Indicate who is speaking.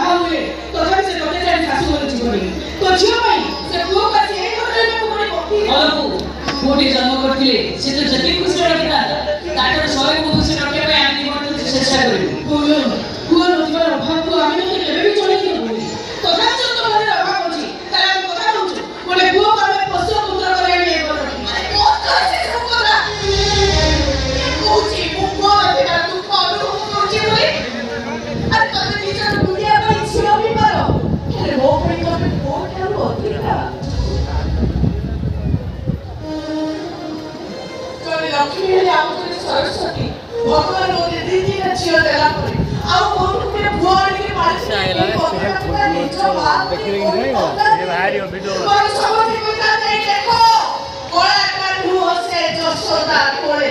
Speaker 1: ବାହା ହୁଏ ତଥାପି ସେ ତତେ ଛାଡ଼ି ଶାଶୁ ଘର ଯିବନି ତୋ ଝିଅ ପାଇଁ ସେ ପୁଅକୁ ଆସି ଏଇ ଘରେ ରହିବାକୁ ପଡ଼ିବ ପୁଅଟି ଜନ୍ମ କରିଥିଲେ ସେ ତ ଯେତିକି ଖୁସି ରଖିଥାନ୍ତା ତାଠାରୁ 100 ଗୁଣ ଖୁସି ରଖିବା ପାଇଁ ଆମେ ନିମନ୍ତ୍ରଣ ଚେଷ୍ଟା କରିବୁ ପୁଅ ନଥିବାର ଅଭାବକୁ ଆମେ ତତେ କେବେ ବି ଚଳେଇ ଦେବୁନି ତଥାପି ଯଦି ତୋ ଘରେ ଅଭାବ ଅଛି ତାହେଲେ ଆମେ କଥା କହୁଛୁ ଗୋଟେ ପୁଅକୁ ଆମେ ପଶୁ ପୁତ୍ର କରି ଆମେ ଇଏ କରୁଛୁ सरस्वती भगवान मोरे दीदी का झियो देला परे आ बहुत के बुआर के मारे ये भारी वीडियो और सब निकलता नहीं देखो कोला काढू हसे जसोदा कोळे